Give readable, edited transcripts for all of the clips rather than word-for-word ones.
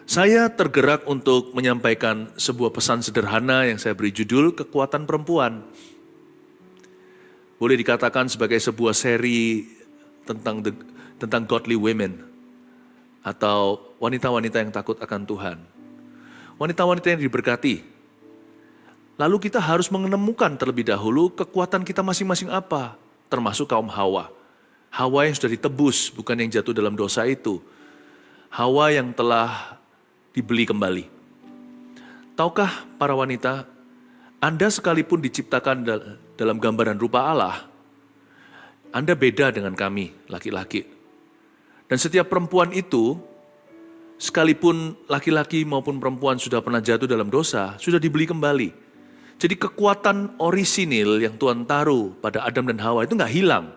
Saya tergerak untuk menyampaikan sebuah pesan sederhana yang saya beri judul Kekuatan Perempuan. Boleh dikatakan sebagai sebuah seri tentang godly women atau wanita-wanita yang takut akan Tuhan. Wanita-wanita yang diberkati. Lalu kita harus menemukan terlebih dahulu kekuatan kita masing-masing apa, termasuk kaum Hawa. Hawa yang sudah ditebus, bukan yang jatuh dalam dosa itu. Hawa yang telah dibeli kembali. Tahukah para wanita, Anda sekalipun diciptakan dalam gambaran rupa Allah, Anda beda dengan kami, laki-laki. Dan setiap perempuan itu, sekalipun laki-laki maupun perempuan sudah pernah jatuh dalam dosa, sudah dibeli kembali. Jadi kekuatan orisinil yang Tuhan taruh pada Adam dan Hawa itu nggak hilang,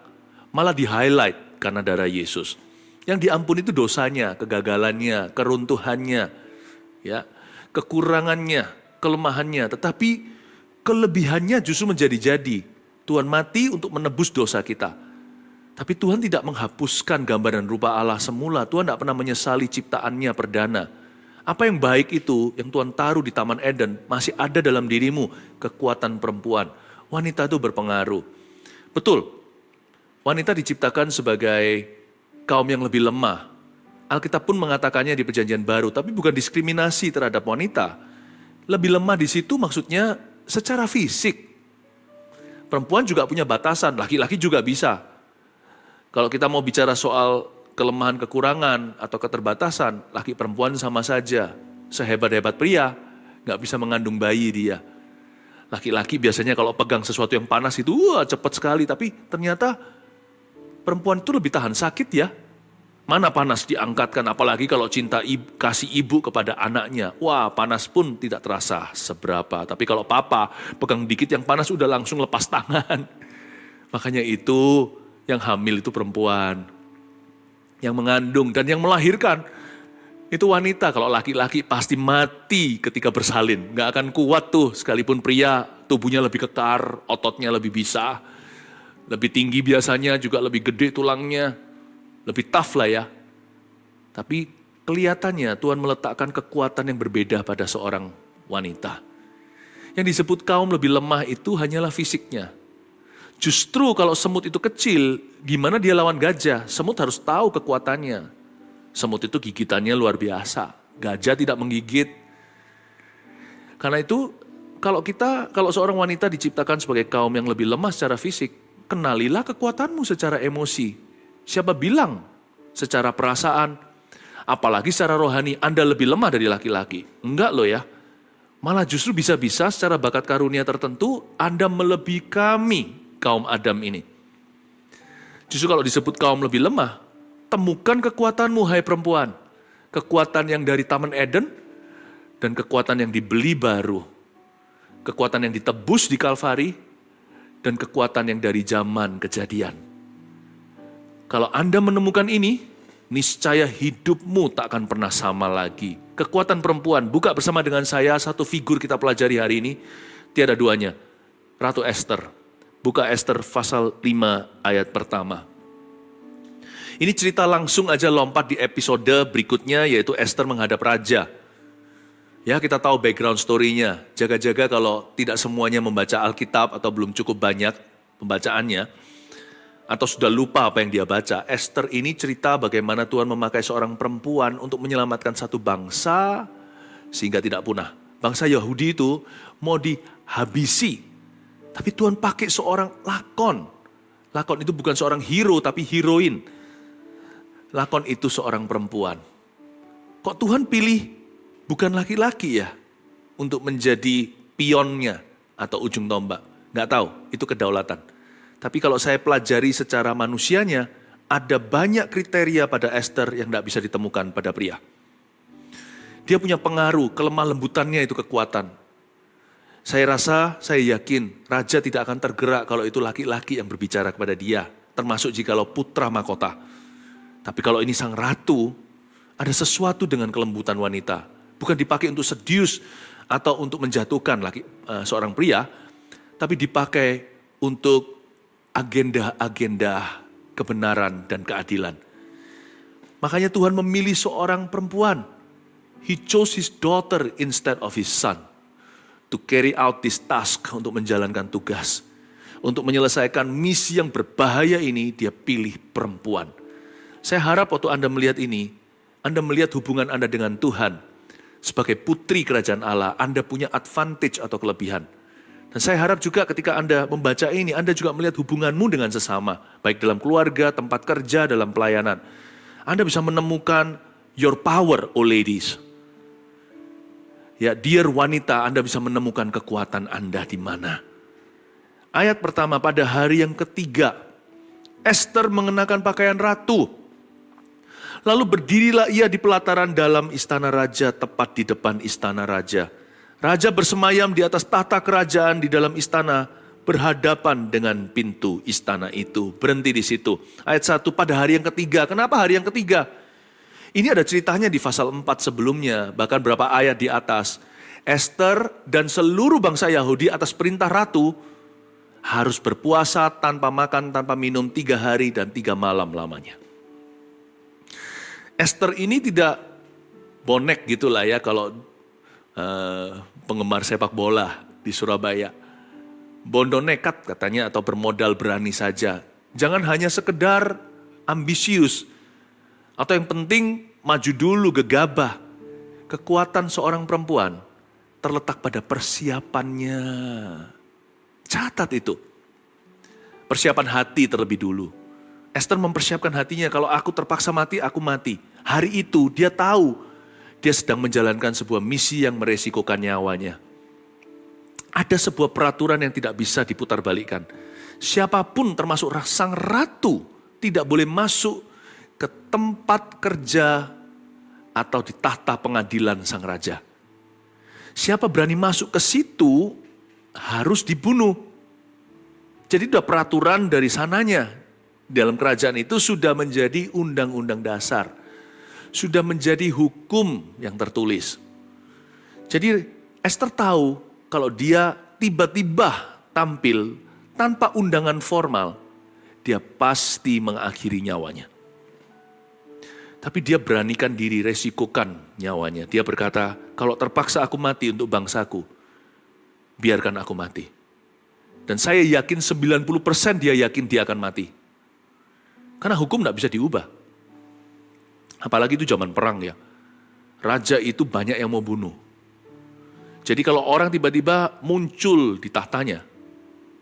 malah di-highlight karena darah Yesus. Yang diampuni itu dosanya, kegagalannya, keruntuhannya, ya, kekurangannya, kelemahannya, tetapi kelebihannya justru menjadi-jadi. Tuhan mati untuk menebus dosa kita. Tapi Tuhan tidak menghapuskan gambaran rupa Allah semula. Tuhan tidak pernah menyesali ciptaannya perdana. Apa yang baik itu, yang Tuhan taruh di Taman Eden, masih ada dalam dirimu, kekuatan perempuan. Wanita itu berpengaruh. Betul, wanita diciptakan sebagai kaum yang lebih lemah. Alkitab pun mengatakannya di Perjanjian Baru, tapi bukan diskriminasi terhadap wanita. Lebih lemah di situ maksudnya secara fisik. Perempuan juga punya batasan, laki-laki juga bisa. Kalau kita mau bicara soal kelemahan, kekurangan, atau keterbatasan, laki perempuan sama saja. Sehebat-hebat pria, nggak bisa mengandung bayi dia. Laki-laki biasanya kalau pegang sesuatu yang panas itu, cepat sekali. Tapi ternyata perempuan itu lebih tahan sakit ya. Mana panas diangkatkan, apalagi kalau cinta kasih ibu kepada anaknya. Wah, panas pun tidak terasa seberapa. Tapi kalau papa pegang dikit yang panas udah langsung lepas tangan. Makanya itu yang hamil itu perempuan. Yang mengandung dan yang melahirkan itu wanita. Kalau laki-laki pasti mati ketika bersalin. Nggak akan kuat tuh, sekalipun pria tubuhnya lebih kekar, ototnya lebih bisa. Lebih tinggi biasanya, juga lebih gede tulangnya. Lebih tough lah ya. Tapi kelihatannya Tuhan meletakkan kekuatan yang berbeda pada seorang wanita. Yang disebut kaum lebih lemah itu hanyalah fisiknya. Justru kalau semut itu kecil, gimana dia lawan gajah? Semut harus tahu kekuatannya. Semut itu gigitannya luar biasa. Gajah tidak menggigit. Karena itu kalau seorang wanita diciptakan sebagai kaum yang lebih lemah secara fisik, kenalilah kekuatanmu secara emosi. Siapa bilang secara perasaan, apalagi secara rohani, Anda lebih lemah dari laki-laki? Enggak loh ya. Malah justru bisa-bisa secara bakat karunia tertentu, Anda melebihi kami, kaum Adam ini. Justru kalau disebut kaum lebih lemah, temukan kekuatanmu, hai perempuan. Kekuatan yang dari Taman Eden, dan kekuatan yang dibeli baru. Kekuatan yang ditebus di Kalvari, dan kekuatan yang dari zaman Kejadian. Kalau Anda menemukan ini, niscaya hidupmu tak akan pernah sama lagi. Kekuatan perempuan, buka bersama dengan saya satu figur kita pelajari hari ini. Tiada duanya, Ratu Esther. Buka Esther pasal 5 ayat pertama. Ini cerita langsung aja lompat di episode berikutnya, yaitu Esther menghadap raja. Ya, kita tahu background story-nya. Jaga-jaga kalau tidak semuanya membaca Alkitab atau belum cukup banyak pembacaannya, atau sudah lupa apa yang dia baca. Esther ini cerita bagaimana Tuhan memakai seorang perempuan untuk menyelamatkan satu bangsa sehingga tidak punah. Bangsa Yahudi itu mau dihabisi. Tapi Tuhan pakai seorang lakon. Lakon itu bukan seorang hero tapi heroin. Lakon itu seorang perempuan. Kok Tuhan pilih bukan laki-laki ya untuk menjadi pionnya atau ujung tombak? Nggak tahu, itu kedaulatan. Tapi kalau saya pelajari secara manusianya, ada banyak kriteria pada Esther yang tidak bisa ditemukan pada pria. Dia punya pengaruh, kelemah lembutannya itu kekuatan. Saya yakin, raja tidak akan tergerak kalau itu laki-laki yang berbicara kepada dia. Termasuk jikalau putra mahkota. Tapi kalau ini sang ratu, ada sesuatu dengan kelembutan wanita. Bukan dipakai untuk seduce atau untuk menjatuhkan seorang pria, tapi dipakai untuk agenda-agenda kebenaran dan keadilan. Makanya Tuhan memilih seorang perempuan He chose his daughter instead of his son to carry out this task, untuk menjalankan tugas. Untuk menyelesaikan misi yang berbahaya ini, dia pilih perempuan. Saya harap waktu Anda melihat ini, Anda melihat hubungan Anda dengan Tuhan. Sebagai putri kerajaan Allah, Anda punya advantage atau kelebihan. Dan saya harap juga ketika Anda membaca ini, Anda juga melihat hubunganmu dengan sesama. Baik dalam keluarga, tempat kerja, dalam pelayanan. Anda bisa menemukan your power, oh ladies. Ya, dear wanita, Anda bisa menemukan kekuatan Anda di mana. Ayat pertama, pada hari yang ketiga, Esther mengenakan pakaian ratu. Lalu berdirilah ia di pelataran dalam istana raja, tepat di depan istana raja. Raja bersemayam di atas tahta kerajaan di dalam istana, berhadapan dengan pintu istana itu. Berhenti di situ. Ayat 1, pada hari yang ketiga. Kenapa hari yang ketiga? Ini ada ceritanya di pasal 4 sebelumnya, bahkan berapa ayat di atas. Esther dan seluruh bangsa Yahudi atas perintah ratu harus berpuasa tanpa makan, tanpa minum 3 hari dan 3 malam lamanya. Esther ini tidak bonek gitulah ya kalau penggemar sepak bola di Surabaya. Bondo nekat katanya, atau bermodal berani saja. Jangan hanya sekedar ambisius, atau yang penting maju dulu, gegabah. Kekuatan seorang perempuan terletak pada persiapannya. Catat itu. Persiapan hati terlebih dulu. Esther mempersiapkan hatinya, kalau aku terpaksa mati, aku mati. Hari itu dia tahu dia sedang menjalankan sebuah misi yang meresikokan nyawanya. Ada sebuah peraturan yang tidak bisa diputarbalikkan. Siapapun termasuk sang ratu tidak boleh masuk ke tempat kerja atau di tahta pengadilan sang raja. Siapa berani masuk ke situ harus dibunuh. Jadi sudah peraturan dari sananya. Dalam kerajaan itu sudah menjadi undang-undang dasar. Sudah menjadi hukum yang tertulis. Jadi Esther tahu kalau dia tiba-tiba tampil tanpa undangan formal, dia pasti mengakhiri nyawanya. Tapi dia beranikan diri, resikokan nyawanya. Dia berkata, kalau terpaksa aku mati untuk bangsaku, biarkan aku mati. Dan saya yakin 90% dia yakin dia akan mati. Karena hukum tidak bisa diubah. Apalagi itu zaman perang ya. Raja itu banyak yang mau bunuh. Jadi kalau orang tiba-tiba muncul di tahtanya,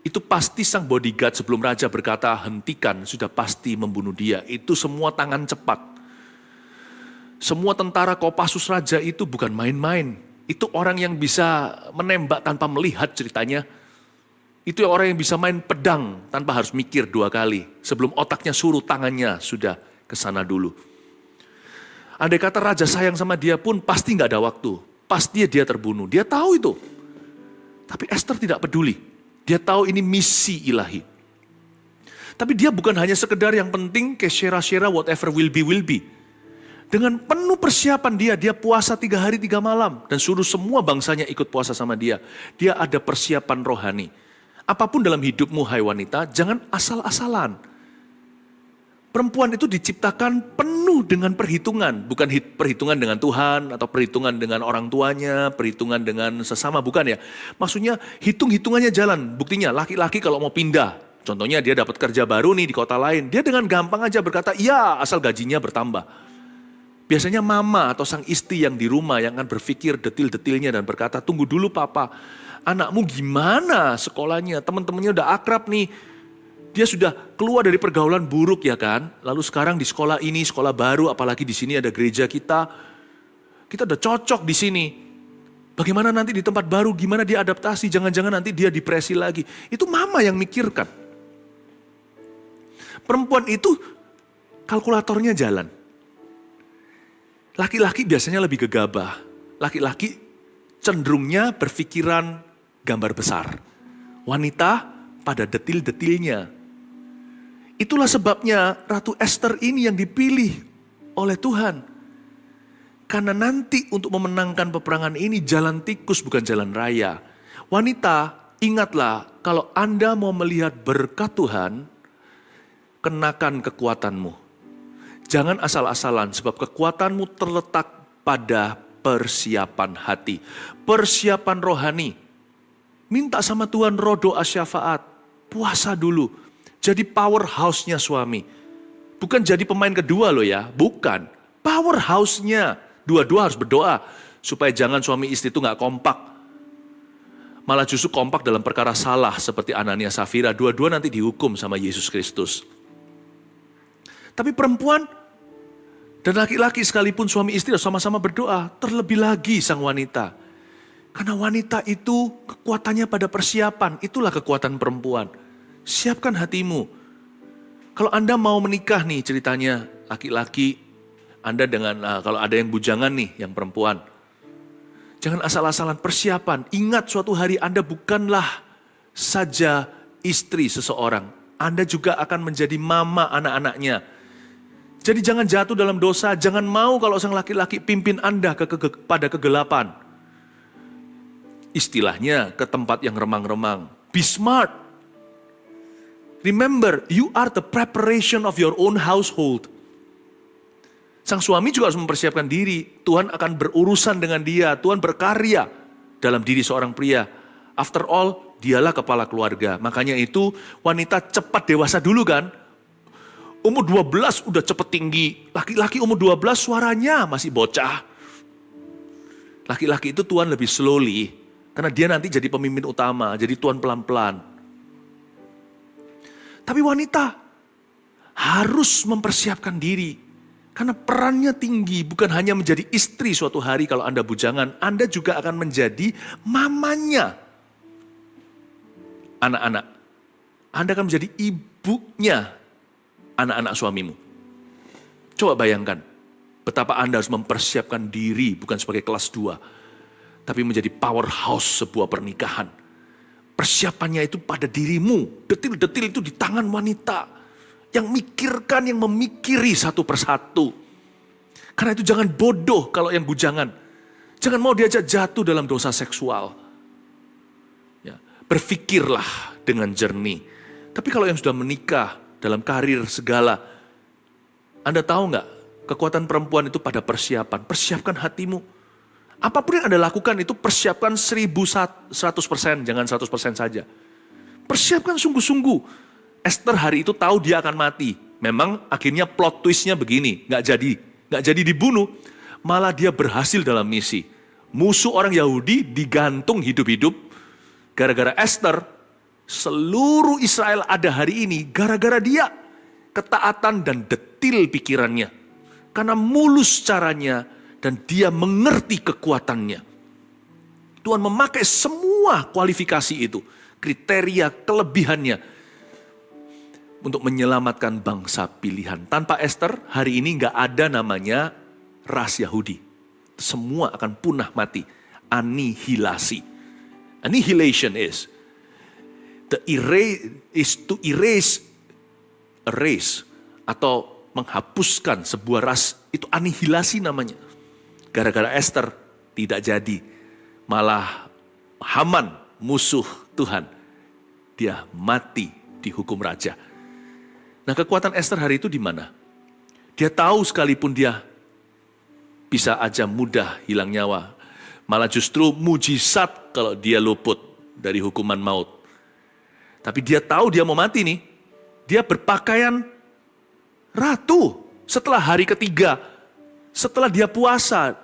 itu pasti sang bodyguard sebelum raja berkata hentikan, sudah pasti membunuh dia. Itu semua tangan cepat. Semua tentara Kopassus raja itu bukan main-main. Itu orang yang bisa menembak tanpa melihat ceritanya. Itu orang yang bisa main pedang tanpa harus mikir 2 kali. Sebelum otaknya suruh, tangannya sudah ke sana dulu. Andai kata raja sayang sama dia pun pasti gak ada waktu. Pasti dia terbunuh. Dia tahu itu. Tapi Esther tidak peduli. Dia tahu ini misi ilahi. Tapi dia bukan hanya sekedar yang penting kesyera-syera whatever will be. Dengan penuh persiapan dia puasa 3 hari 3 malam. Dan suruh semua bangsanya ikut puasa sama dia. Dia ada persiapan rohani. Apapun dalam hidupmu hai wanita, jangan asal-asalan. Perempuan itu diciptakan penuh dengan perhitungan. Bukan perhitungan dengan Tuhan, atau perhitungan dengan orang tuanya, perhitungan dengan sesama, bukan ya. Maksudnya hitung-hitungannya jalan. Buktinya laki-laki kalau mau pindah, contohnya dia dapat kerja baru nih di kota lain, dia dengan gampang aja berkata, iya asal gajinya bertambah. Biasanya mama atau sang istri yang di rumah yang akan berpikir detil-detilnya dan berkata, tunggu dulu papa, anakmu gimana sekolahnya, teman-temannya udah akrab nih. Dia sudah keluar dari pergaulan buruk ya kan. Lalu sekarang di sekolah ini, sekolah baru, apalagi di sini ada gereja kita. Kita udah cocok di sini. Bagaimana nanti di tempat baru, gimana dia adaptasi, jangan-jangan nanti dia depresi lagi. Itu mama yang mikirkan. Perempuan itu kalkulatornya jalan. Laki-laki biasanya lebih gegabah. Laki-laki cenderungnya berpikiran gambar besar. Wanita pada detil-detilnya. Itulah sebabnya Ratu Esther ini yang dipilih oleh Tuhan. Karena nanti untuk memenangkan peperangan ini jalan tikus bukan jalan raya. Wanita, ingatlah kalau Anda mau melihat berkat Tuhan, kenakan kekuatanmu. Jangan asal-asalan sebab kekuatanmu terletak pada persiapan hati. Persiapan rohani. Minta sama Tuhan roh doa syafaat. Puasa dulu. Jadi powerhouse-nya suami. Bukan jadi pemain kedua loh ya. Bukan. Powerhouse-nya. Dua-dua harus berdoa. Supaya jangan suami istri itu gak kompak. Malah justru kompak dalam perkara salah seperti Anania Safira. Dua-dua nanti dihukum sama Yesus Kristus. Tapi perempuan dan laki-laki sekalipun suami istri sama-sama berdoa. Terlebih lagi sang wanita. Karena wanita itu kekuatannya pada persiapan. Itulah kekuatan perempuan. Siapkan hatimu. Kalau Anda mau menikah nih ceritanya laki-laki. Anda dengan, kalau ada yang bujangan nih yang perempuan. Jangan asal-asalan persiapan. Ingat suatu hari Anda bukanlah saja istri seseorang. Anda juga akan menjadi mama anak-anaknya. Jadi jangan jatuh dalam dosa. Jangan mau kalau sang laki-laki pimpin Anda pada kegelapan. Istilahnya ke tempat yang remang-remang. Be smart. Remember, you are the preparation of your own household. Sang suami juga harus mempersiapkan diri. Tuhan akan berurusan dengan dia. Tuhan berkarya dalam diri seorang pria. After all, dialah kepala keluarga. Makanya itu wanita cepat dewasa dulu kan. Umur 12 udah cepet tinggi. Laki-laki umur 12 suaranya masih bocah. Laki-laki itu Tuhan lebih slowly. Karena dia nanti jadi pemimpin utama. Jadi Tuhan pelan-pelan. Tapi wanita harus mempersiapkan diri. Karena perannya tinggi, bukan hanya menjadi istri suatu hari kalau Anda bujangan, Anda juga akan menjadi mamanya anak-anak. Anda akan menjadi ibunya anak-anak suamimu. Coba bayangkan, betapa Anda harus mempersiapkan diri, bukan sebagai kelas 2, tapi menjadi powerhouse sebuah pernikahan. Persiapannya itu pada dirimu, detil-detil itu di tangan wanita. Yang mikirkan, yang memikiri satu persatu. Karena itu jangan bodoh kalau yang bujangan. Jangan mau diajak jatuh dalam dosa seksual. Ya, berfikirlah dengan jernih. Tapi kalau yang sudah menikah dalam karir segala, Anda tahu nggak kekuatan perempuan itu pada persiapan. Persiapkan hatimu. Apapun yang Anda lakukan itu persiapkan 1100%, jangan 100% saja. Persiapkan sungguh-sungguh. Esther hari itu tahu dia akan mati. Memang akhirnya plot twistnya begini, nggak jadi dibunuh, malah dia berhasil dalam misi. Musuh orang Yahudi digantung hidup-hidup. Gara-gara Esther, seluruh Israel ada hari ini gara-gara dia. Ketaatan dan detil pikirannya. Karena mulus caranya dan dia mengerti kekuatannya. Tuhan memakai semua kualifikasi itu, kriteria kelebihannya, untuk menyelamatkan bangsa pilihan. Tanpa Esther, hari ini nggak ada namanya ras Yahudi. Semua akan punah mati. Anihilasi. Annihilation is to erase atau menghapuskan sebuah ras. Itu anihilasi namanya. Gara-gara Esther tidak jadi. Malah Haman, musuh Tuhan, dia mati dihukum raja. Nah, kekuatan Esther hari itu di mana? Dia tahu sekalipun dia bisa aja mudah hilang nyawa. Malah justru mujizat kalau dia luput dari hukuman maut. Tapi dia tahu dia mau mati nih. Dia berpakaian ratu setelah hari ketiga. Setelah dia puasa.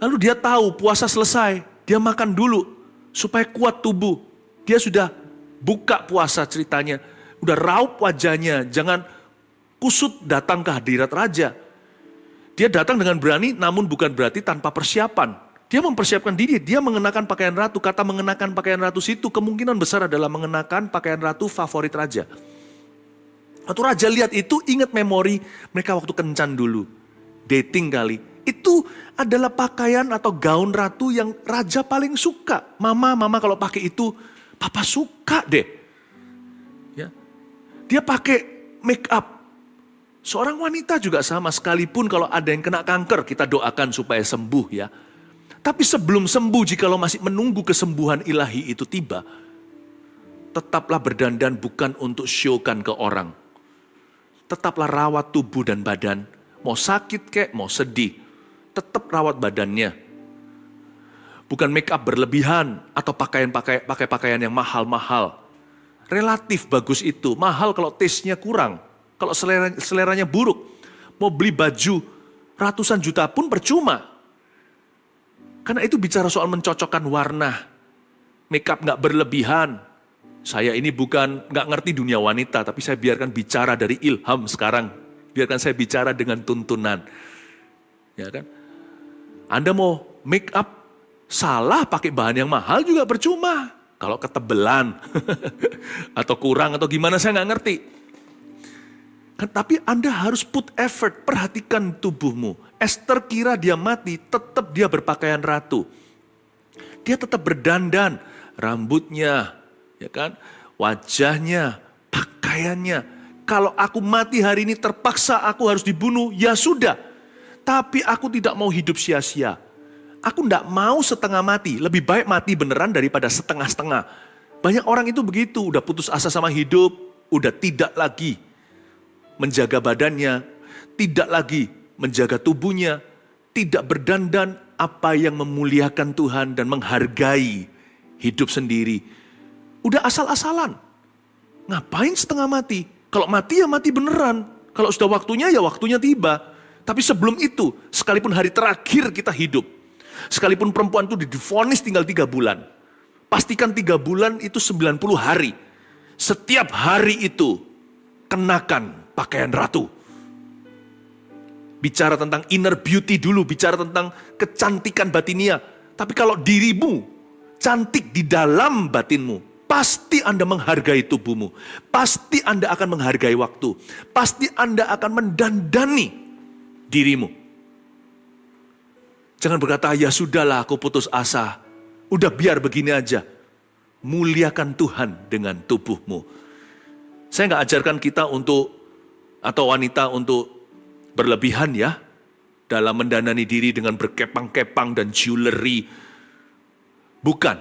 Lalu dia tahu puasa selesai. Dia makan dulu supaya kuat tubuh. Dia sudah buka puasa ceritanya. Udah raup wajahnya, jangan kusut datang ke hadirat raja. Dia datang dengan berani, namun bukan berarti tanpa persiapan. Dia mempersiapkan diri, dia mengenakan pakaian ratu. Kata mengenakan pakaian ratu situ kemungkinan besar adalah mengenakan pakaian ratu favorit raja. Waktu raja lihat itu, ingat memori mereka waktu kencan dulu. Dating kali. Itu adalah pakaian atau gaun ratu yang raja paling suka. Mama kalau pakai itu, papa suka deh. Dia pakai make up. Seorang wanita juga sama, sekalipun kalau ada yang kena kanker, kita doakan supaya sembuh ya. Tapi sebelum sembuh, jikalau masih menunggu kesembuhan ilahi itu tiba, tetaplah berdandan bukan untuk show-kan ke orang. Tetaplah rawat tubuh dan badan. Mau sakit kek, mau sedih, tetap rawat badannya. Bukan make up berlebihan atau pakai pakaian yang mahal-mahal. Relatif bagus itu, mahal kalau taste-nya kurang, kalau seleranya buruk. Mau beli baju ratusan juta pun percuma. Karena itu bicara soal mencocokkan warna. Make up gak berlebihan. Saya ini bukan gak ngerti dunia wanita, tapi saya biarkan bicara dari ilham sekarang. Biarkan saya bicara dengan tuntunan. Ya kan? Anda mau make up salah pakai bahan yang mahal juga percuma. Kalau ketebelan atau kurang atau gimana saya nggak ngerti. Kan, tapi Anda harus put effort, perhatikan tubuhmu. Esther kira dia mati, tetap dia berpakaian ratu. Dia tetap berdandan, rambutnya, ya kan, wajahnya, pakaiannya. Kalau aku mati hari ini terpaksa aku harus dibunuh, ya sudah. Tapi aku tidak mau hidup sia-sia. Aku tidak mau setengah mati, lebih baik mati beneran daripada setengah-setengah. Banyak orang itu begitu, udah putus asa sama hidup, udah tidak lagi menjaga badannya, tidak lagi menjaga tubuhnya, tidak berdandan apa yang memuliakan Tuhan dan menghargai hidup sendiri. Udah asal-asalan, ngapain setengah mati? Kalau mati ya mati beneran, kalau sudah waktunya ya waktunya tiba. Tapi sebelum itu, sekalipun hari terakhir kita hidup, sekalipun perempuan itu divonis tinggal 3 bulan. Pastikan 3 bulan itu 90 hari. Setiap hari itu kenakan pakaian ratu. Bicara tentang inner beauty dulu, bicara tentang kecantikan batinia. Tapi kalau dirimu cantik di dalam batinmu, pasti Anda menghargai tubuhmu. Pasti Anda akan menghargai waktu. Pasti Anda akan mendandani dirimu. Jangan berkata, ya sudahlah aku putus asa. Udah biar begini aja. Muliakan Tuhan dengan tubuhmu. Saya nggak ajarkan kita untuk, atau wanita untuk berlebihan ya. Dalam mendanani diri dengan berkepang-kepang dan jewelry. Bukan.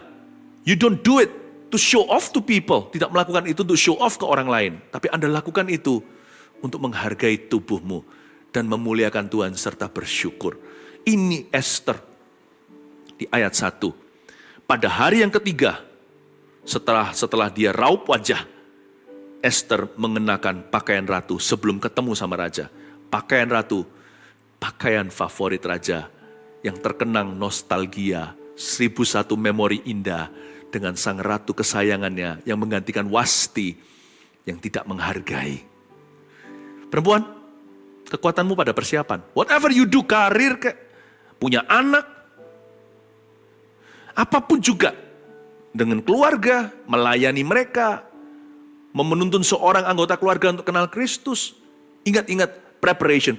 You don't do it to show off to people. Tidak melakukan itu untuk show off ke orang lain. Tapi Anda lakukan itu untuk menghargai tubuhmu. Dan memuliakan Tuhan serta bersyukur. Ini Esther di ayat 1. Pada hari yang ketiga, setelah dia raup wajah, Esther mengenakan pakaian ratu sebelum ketemu sama raja. Pakaian ratu, pakaian favorit raja yang terkenang nostalgia, 1001 memori indah dengan sang ratu kesayangannya yang menggantikan Wasti yang tidak menghargai. Perempuan, kekuatanmu pada persiapan. Whatever you do, karir, punya anak, apapun juga, dengan keluarga, melayani mereka, menuntun seorang anggota keluarga untuk kenal Kristus. Ingat, preparation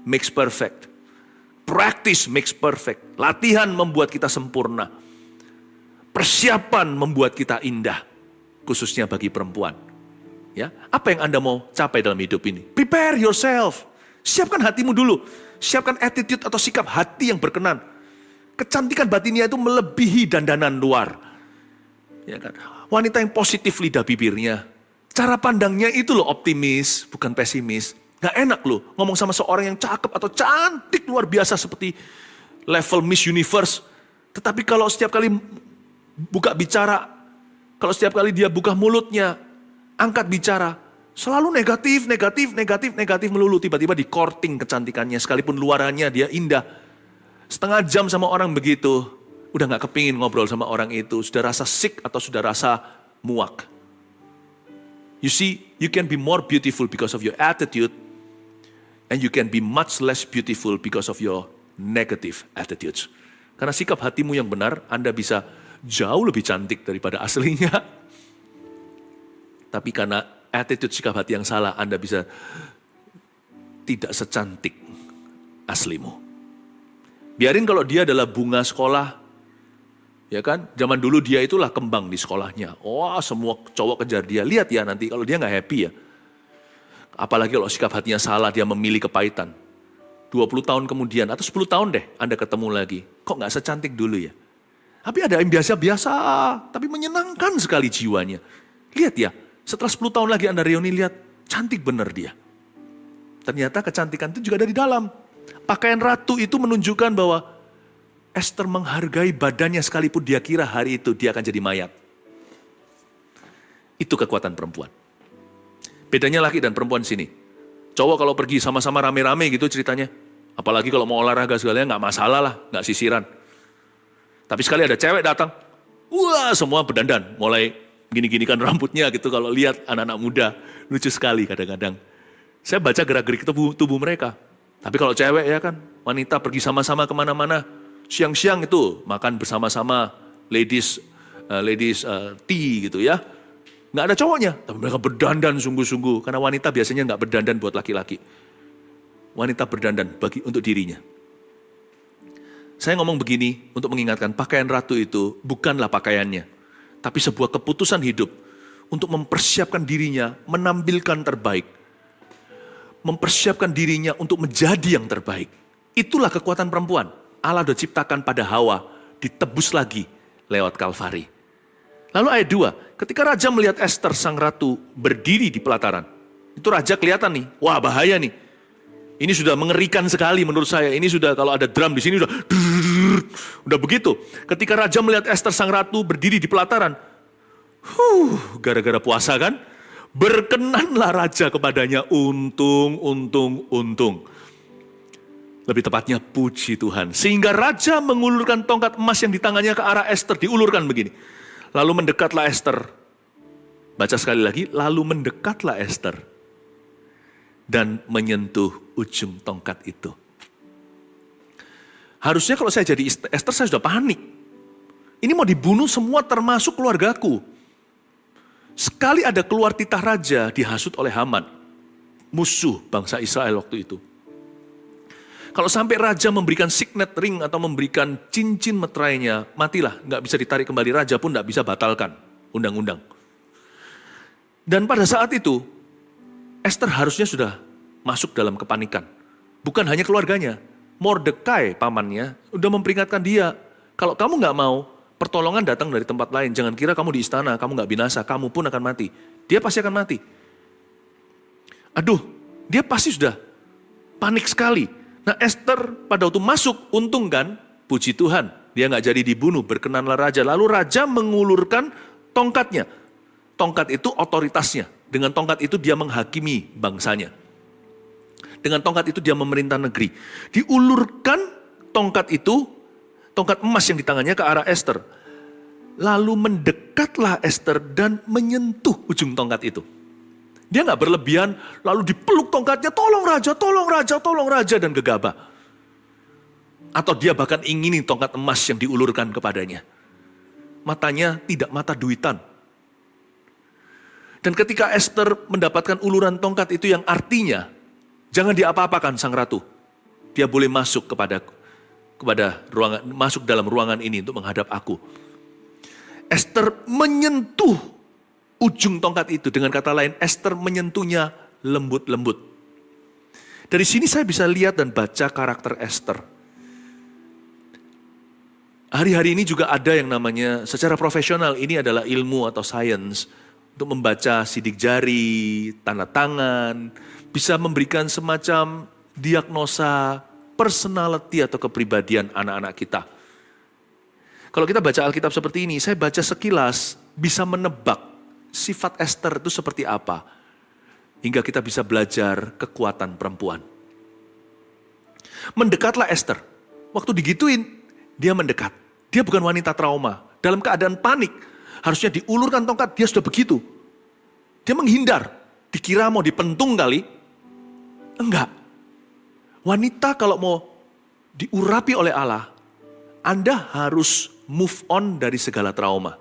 makes perfect. Practice makes perfect. Latihan membuat kita sempurna. Persiapan membuat kita indah, khususnya bagi perempuan. Ya, apa yang Anda mau capai dalam hidup ini? Prepare yourself. Siapkan hatimu dulu. Siapkan attitude atau sikap hati yang berkenan. Kecantikan batinnya itu melebihi dandanan luar. Ya kan? Wanita yang positif lidah bibirnya. Cara pandangnya itu loh optimis, bukan pesimis. Gak enak loh ngomong sama seorang yang cakep atau cantik luar biasa seperti level Miss Universe. Tetapi kalau setiap kali buka bicara, kalau setiap kali dia buka mulutnya, angkat bicara, selalu negatif melulu. Tiba-tiba di courting kecantikannya, sekalipun luarannya dia indah. Setengah jam sama orang begitu, udah gak kepingin ngobrol sama orang itu. Sudah rasa sick atau sudah rasa muak. You see, you can be more beautiful because of your attitude. And you can be much less beautiful because of your negative attitudes. Karena sikap hatimu yang benar, Anda bisa jauh lebih cantik daripada aslinya. Tapi karena attitude sikap hati yang salah, Anda bisa tidak secantik aslimu. Biarin kalau dia adalah bunga sekolah, ya kan? Zaman dulu dia itulah kembang di sekolahnya. Wah, semua cowok kejar dia. Lihat ya nanti kalau dia nggak happy ya. Apalagi kalau sikap hatinya salah, dia memilih kepahitan. 20 tahun kemudian, atau 10 tahun deh Anda ketemu lagi. Kok nggak secantik dulu ya? Tapi ada yang biasa-biasa, tapi menyenangkan sekali jiwanya. Lihat ya, setelah 10 tahun lagi Anda reuni, lihat, cantik bener dia. Ternyata kecantikan itu juga ada di dalam. Pakaian ratu itu menunjukkan bahwa Esther menghargai badannya sekalipun dia kira hari itu dia akan jadi mayat. Itu kekuatan perempuan. Bedanya laki dan perempuan sini. Cowok kalau pergi sama-sama rame-rame gitu ceritanya. Apalagi kalau mau olahraga segalanya nggak masalah lah, nggak sisiran. Tapi sekali ada cewek datang, wah semua berdandan. Mulai gini-ginikan rambutnya gitu kalau lihat anak-anak muda. Lucu sekali kadang-kadang. Saya baca gerak-gerik tubuh mereka. Tapi kalau cewek ya kan, wanita pergi sama-sama kemana-mana. Siang-siang itu makan bersama-sama ladies tea gitu ya. Nggak ada cowoknya, tapi mereka berdandan sungguh-sungguh. Karena wanita biasanya nggak berdandan buat laki-laki. Wanita berdandan untuk dirinya. Saya ngomong begini untuk mengingatkan pakaian ratu itu bukanlah pakaiannya. Tapi sebuah keputusan hidup untuk mempersiapkan dirinya, menampilkan terbaik. Mempersiapkan dirinya untuk menjadi yang terbaik. Itulah kekuatan perempuan. Allah sudah ciptakan pada Hawa, ditebus lagi lewat Kalvari. Lalu ayat 2, ketika raja melihat Esther sang ratu berdiri di pelataran. Itu raja kelihatan nih, wah bahaya nih. Ini sudah mengerikan sekali menurut saya. Ini sudah kalau ada drum di sini udah begitu. Ketika raja melihat Esther sang ratu berdiri di pelataran. Gara-gara puasa kan. Berkenanlah raja kepadanya, untung. Lebih tepatnya puji Tuhan. Sehingga raja mengulurkan tongkat emas yang di tangannya ke arah Esther. Diulurkan begini. Lalu mendekatlah Esther. Baca sekali lagi. Lalu mendekatlah Esther. Dan menyentuh ujung tongkat itu. Harusnya kalau saya jadi Esther saya sudah panik. Ini mau dibunuh semua termasuk keluargaku. Sekali ada keluar titah raja dihasut oleh Haman. Musuh bangsa Israel waktu itu. Kalau sampai raja memberikan signet ring atau memberikan cincin meterainya, matilah. Nggak bisa ditarik kembali, raja pun nggak bisa batalkan undang-undang. Dan pada saat itu, Esther harusnya sudah masuk dalam kepanikan. Bukan hanya keluarganya, Mordekai pamannya udah memperingatkan dia, kalau kamu nggak mau, pertolongan datang dari tempat lain. Jangan kira kamu di istana, kamu nggak binasa, kamu pun akan mati. Dia pasti akan mati. Aduh, dia pasti sudah panik sekali. Nah Esther pada waktu masuk, untung kan, puji Tuhan. Dia nggak jadi dibunuh, berkenanlah raja. Lalu raja mengulurkan tongkatnya. Tongkat itu otoritasnya. Dengan tongkat itu dia menghakimi bangsanya. Dengan tongkat itu dia memerintah negeri. Diulurkan tongkat itu, tongkat emas yang di tangannya ke arah Esther. Lalu mendekatlah Esther dan menyentuh ujung tongkat itu. Dia nggak berlebihan, lalu dipeluk tongkatnya, tolong raja, dan gegabah. Atau dia bahkan ingini tongkat emas yang diulurkan kepadanya. Matanya tidak mata duitan. Dan ketika Esther mendapatkan uluran tongkat itu yang artinya, jangan diapa-apakan sang ratu. Dia boleh masuk kepada ruangan, masuk dalam ruangan ini untuk menghadap aku. Esther menyentuh ujung tongkat itu. Dengan kata lain, Esther menyentuhnya lembut-lembut. Dari sini saya bisa lihat dan baca karakter Esther. Hari-hari ini juga ada yang namanya, secara profesional, ini adalah ilmu atau sains. Untuk membaca sidik jari, tanda tangan, bisa memberikan semacam diagnosa personality atau kepribadian anak-anak kita. Kalau kita baca Alkitab seperti ini, saya baca sekilas bisa menebak sifat Esther itu seperti apa. Hingga kita bisa belajar kekuatan perempuan. Mendekatlah Esther. Waktu digituin, dia mendekat. Dia bukan wanita trauma. Dalam keadaan panik, harusnya diulurkan tongkat, dia sudah begitu. Dia menghindar. Dikira mau dipentung kali. Enggak. Wanita kalau mau diurapi oleh Allah, Anda harus move on dari segala trauma.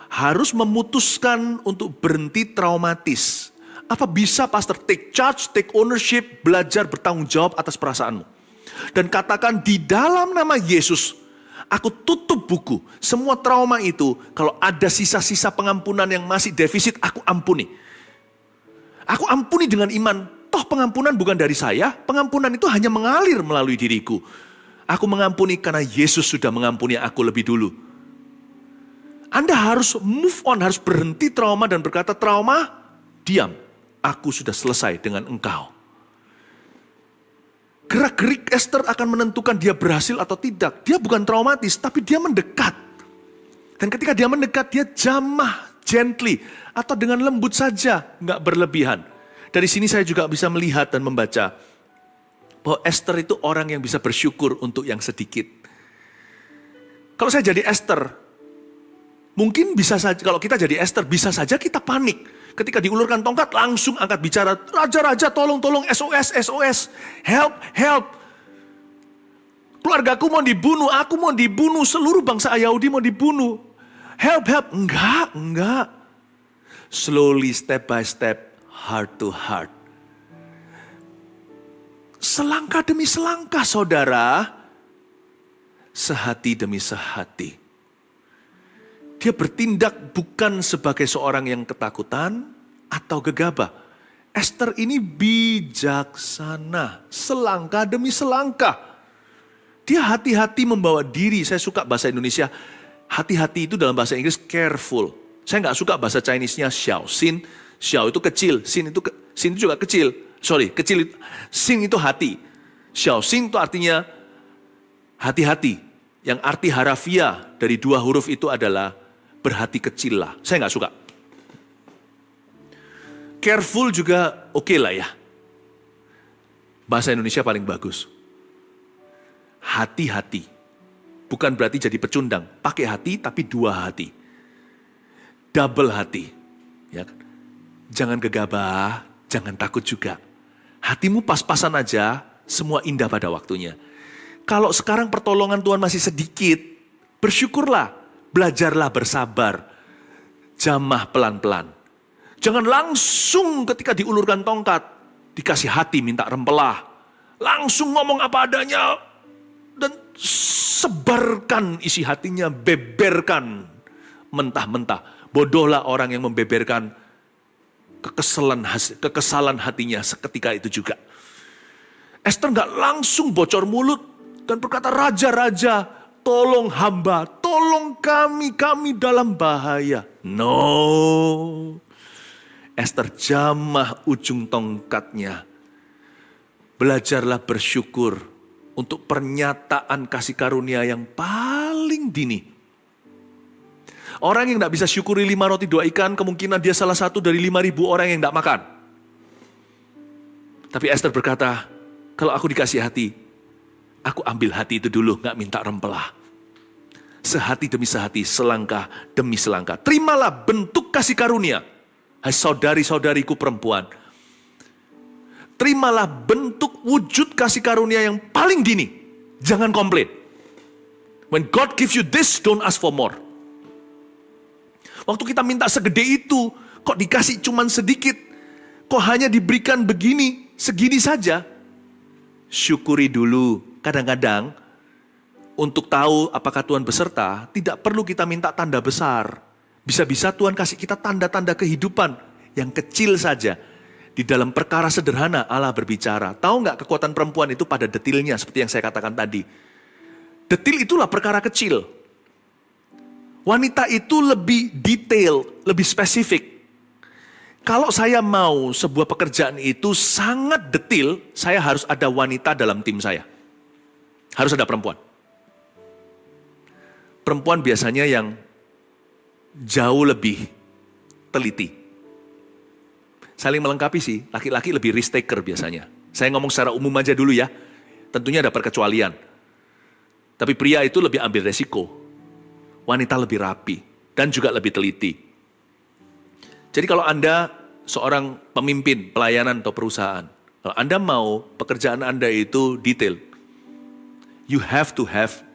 Harus memutuskan untuk berhenti traumatis. Apa bisa pastor take charge, take ownership, belajar bertanggung jawab atas perasaanmu. Dan katakan di dalam nama Yesus, aku tutup buku. Semua trauma itu, kalau ada sisa-sisa pengampunan yang masih defisit, aku ampuni. Aku ampuni dengan iman. Toh pengampunan bukan dari saya, pengampunan itu hanya mengalir melalui diriku. Aku mengampuni karena Yesus sudah mengampuni aku lebih dulu. Anda harus move on, harus berhenti trauma dan berkata, trauma, diam. Aku sudah selesai dengan engkau. gerak-gerik Esther akan menentukan dia berhasil atau tidak. Dia bukan traumatis, tapi dia mendekat. Dan ketika dia mendekat, dia jamah, gently, atau dengan lembut saja, nggak berlebihan. Dari sini saya juga bisa melihat dan membaca bahwa Esther itu orang yang bisa bersyukur untuk yang sedikit. Kalau saya jadi Esther, mungkin bisa saja, kalau kita jadi Esther, bisa saja kita panik. Ketika diulurkan tongkat, langsung angkat bicara, raja-raja tolong, tolong, SOS, SOS, help, help. Keluargaku mau dibunuh, aku mau dibunuh, seluruh bangsa Yahudi mau dibunuh. Help, help. Enggak. Slowly, step by step, heart to heart. Selangkah demi selangkah, saudara. Sehati demi sehati. Dia bertindak bukan sebagai seorang yang ketakutan atau gegabah. Esther ini bijaksana, selangkah demi selangkah. Dia hati-hati membawa diri, saya suka bahasa Indonesia, hati-hati itu dalam bahasa Inggris careful. Saya nggak suka bahasa Chinese-nya xiao, xin. Xiao itu kecil, xin itu juga kecil. Kecil, xin itu hati. Xiao xin itu artinya hati-hati. Yang arti harafiah dari dua huruf itu adalah berhati kecil lah. Saya nggak suka. Careful juga oke lah ya. Bahasa Indonesia paling bagus. Hati-hati. Bukan berarti jadi pecundang. Pakai hati tapi dua hati. Double hati. Ya kan? Jangan gegabah, jangan takut juga. Hatimu pas-pasan aja, semua indah pada waktunya. Kalau sekarang pertolongan Tuhan masih sedikit, bersyukurlah. Belajarlah bersabar, jamah pelan-pelan. Jangan langsung ketika diulurkan tongkat, dikasih hati minta rempelah. Langsung ngomong apa adanya, dan sebarkan isi hatinya, beberkan mentah-mentah. Bodohlah orang yang membeberkan kekesalan hatinya seketika itu juga. Esther gak langsung bocor mulut dan berkata, raja-raja, tolong hamba, tolong kami dalam bahaya. No. Esther jamah ujung tongkatnya. Belajarlah bersyukur untuk pernyataan kasih karunia yang paling dini. Orang yang tidak bisa syukuri 5 roti 2 ikan, kemungkinan dia salah satu dari 5.000 orang yang tidak makan. Tapi Esther berkata, kalau aku dikasih hati, aku ambil hati itu dulu, gak minta rempelah. Sehati demi sehati, selangkah demi selangkah. Terimalah bentuk kasih karunia. Hai saudari-saudariku perempuan. Terimalah bentuk wujud kasih karunia yang paling dini. Jangan komplain. When God gives you this, don't ask for more. Waktu kita minta segede itu, kok dikasih cuman sedikit. Kok hanya diberikan begini, segini saja. Syukuri dulu. Kadang-kadang, untuk tahu apakah Tuhan beserta, tidak perlu kita minta tanda besar. Bisa-bisa Tuhan kasih kita tanda-tanda kehidupan yang kecil saja. Di dalam perkara sederhana Allah berbicara. Tahu nggak kekuatan perempuan itu pada detilnya seperti yang saya katakan tadi. Detil itulah perkara kecil. Wanita itu lebih detail, lebih spesifik. Kalau saya mau sebuah pekerjaan itu sangat detil, saya harus ada wanita dalam tim saya. Harus ada perempuan. Perempuan biasanya yang jauh lebih teliti. Saling melengkapi sih, laki-laki lebih risk taker biasanya. Saya ngomong secara umum aja dulu ya, tentunya ada perkecualian. Tapi pria itu lebih ambil resiko, wanita lebih rapi, dan juga lebih teliti. Jadi kalau Anda seorang pemimpin pelayanan atau perusahaan, kalau Anda mau pekerjaan Anda itu detail, you have to have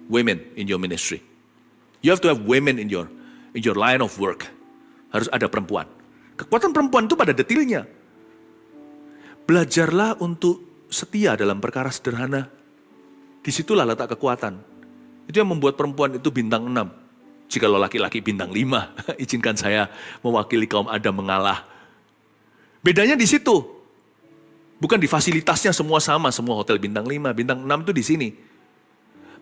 women in your ministry. You have to have women in your line of work. Harus ada perempuan. Kekuatan perempuan itu pada detilnya. Belajarlah untuk setia dalam perkara sederhana. Disitulah letak kekuatan. Itu yang membuat perempuan itu bintang 6. Jikalau laki-laki bintang 5, izinkan saya mewakili kaum Adam mengalah. Bedanya di situ. Bukan di fasilitasnya semua sama, semua hotel bintang 5, bintang 6 itu di sini.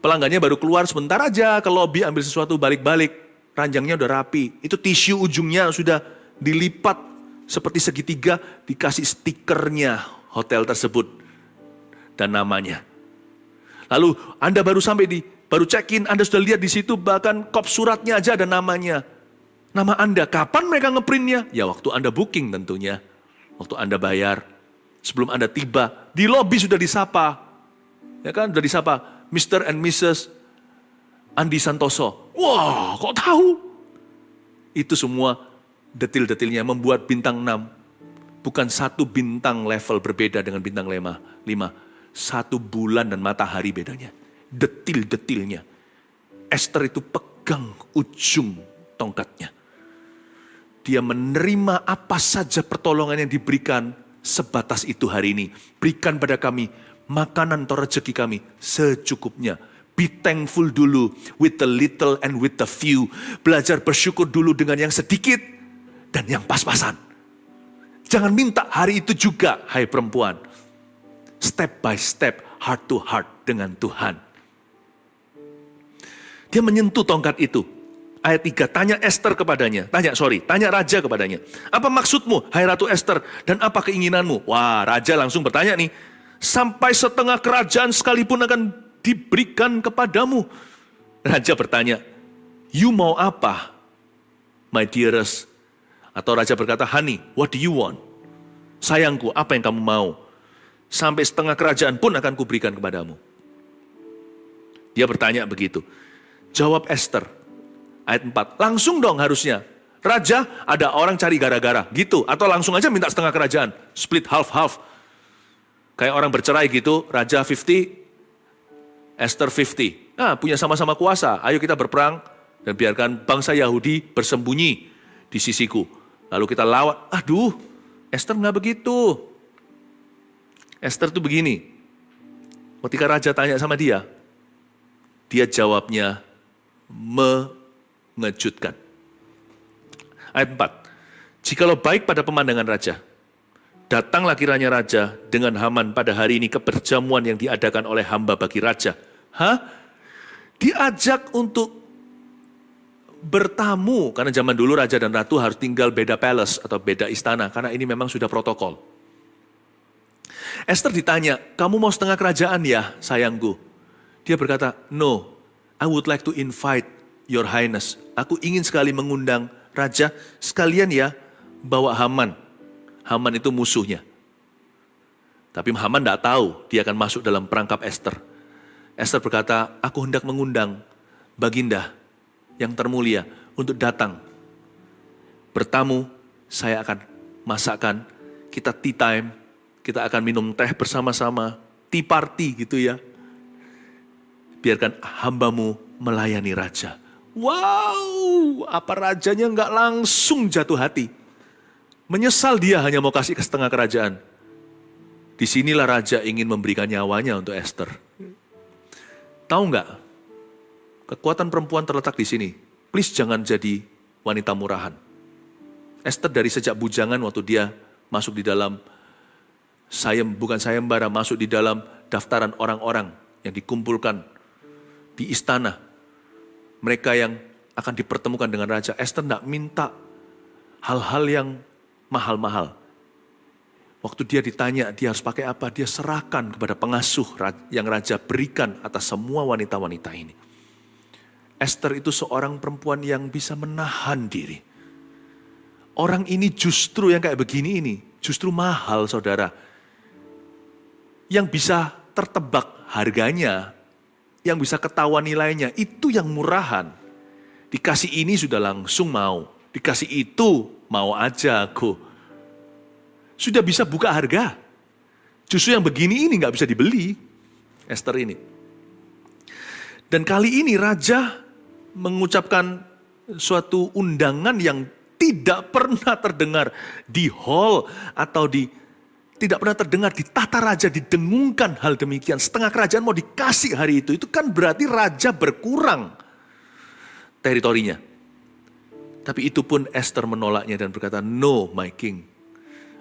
Pelanggannya baru keluar sebentar aja ke lobby ambil sesuatu balik-balik. Ranjangnya udah rapi. Itu tisu ujungnya sudah dilipat seperti segitiga, dikasih stikernya hotel tersebut. dan namanya. Lalu Anda baru baru check-in, Anda sudah lihat di situ bahkan kop suratnya aja ada namanya. Nama Anda, kapan mereka ngeprintnya? Ya waktu Anda booking tentunya. Waktu Anda bayar. Sebelum Anda tiba, di lobi sudah disapa. Ya kan, sudah disapa. Mr. and Mrs. Andi Santoso. Wah, kok tahu? Itu semua detil-detilnya membuat bintang 6. Bukan satu bintang level berbeda dengan bintang 5. 1 bulan dan matahari bedanya. Detil-detilnya. Esther itu pegang ujung tongkatnya. Dia menerima apa saja pertolongan yang diberikan sebatas itu hari ini. Berikan pada kami makanan atau rezeki kami secukupnya. Be thankful dulu with the little and with the few. Belajar bersyukur dulu dengan yang sedikit dan yang pas-pasan. Jangan minta hari itu juga, hai perempuan. Step by step, heart to heart dengan Tuhan. Dia menyentuh tongkat itu. Ayat 3, tanya Esther kepadanya. Tanya raja kepadanya. Apa maksudmu, hai Ratu Esther? Dan apa keinginanmu? Wah, raja langsung bertanya nih. Sampai setengah kerajaan sekalipun akan diberikan kepadamu. Raja bertanya, you mau apa, my dearest? Atau raja berkata, honey, what do you want? Sayangku, apa yang kamu mau? Sampai setengah kerajaan pun akan kuberikan kepadamu. Dia bertanya begitu. Jawab Esther, ayat 4, langsung dong harusnya. Raja, ada orang cari gara-gara, gitu. Atau langsung aja minta setengah kerajaan, split half-half. Kayak orang bercerai gitu, Raja 50, Esther 50. Nah, punya sama-sama kuasa, ayo kita berperang dan biarkan bangsa Yahudi bersembunyi di sisiku. Lalu kita lawan, aduh, Esther nggak begitu. Esther tuh begini, ketika Raja tanya sama dia jawabnya mengejutkan. Ayat 4, jikalau baik pada pemandangan Raja, datanglah kiranya Raja dengan Haman pada hari ini ke perjamuan yang diadakan oleh hamba bagi Raja. Diajak untuk bertamu, karena zaman dulu Raja dan Ratu harus tinggal beda palace atau beda istana, karena ini memang sudah protokol. Esther ditanya, kamu mau setengah kerajaan ya sayangku? Dia berkata, no, I would like to invite your highness. Aku ingin sekali mengundang Raja, sekalian ya bawa Haman. Haman itu musuhnya. Tapi Haman tidak tahu dia akan masuk dalam perangkap Esther. Esther berkata, aku hendak mengundang Baginda yang termulia untuk datang. Bertamu, saya akan masakkan, kita tea time, kita akan minum teh bersama-sama, tea party gitu ya. Biarkan hambamu melayani Raja. Wow, apa rajanya nggak langsung jatuh hati. Menyesal dia hanya mau kasih ke setengah kerajaan. Disinilah Raja ingin memberikan nyawanya untuk Esther. Tahu nggak? Kekuatan perempuan terletak di sini. Please jangan jadi wanita murahan. Esther dari sejak bujangan waktu dia masuk di dalam sayembara, masuk di dalam daftaran orang-orang yang dikumpulkan di istana. Mereka yang akan dipertemukan dengan Raja. Esther tidak minta hal-hal yang mahal-mahal. Waktu dia ditanya dia harus pakai apa, dia serahkan kepada pengasuh yang Raja berikan atas semua wanita-wanita ini. Esther itu seorang perempuan yang bisa menahan diri. Orang ini justru yang kayak begini ini, justru mahal saudara. Yang bisa tertebak harganya, yang bisa ketahuan nilainya, itu yang murahan. Dikasih ini sudah langsung mau, dikasih itu mau aja aku. Sudah bisa buka harga. Justru yang begini ini gak bisa dibeli, Esther ini. Dan kali ini Raja mengucapkan suatu undangan yang tidak pernah terdengar di hall atau tidak pernah terdengar di tata raja didengungkan hal demikian. Setengah kerajaan mau dikasih hari itu kan berarti raja berkurang teritorinya. Tapi itu pun Esther menolaknya dan berkata, no my king,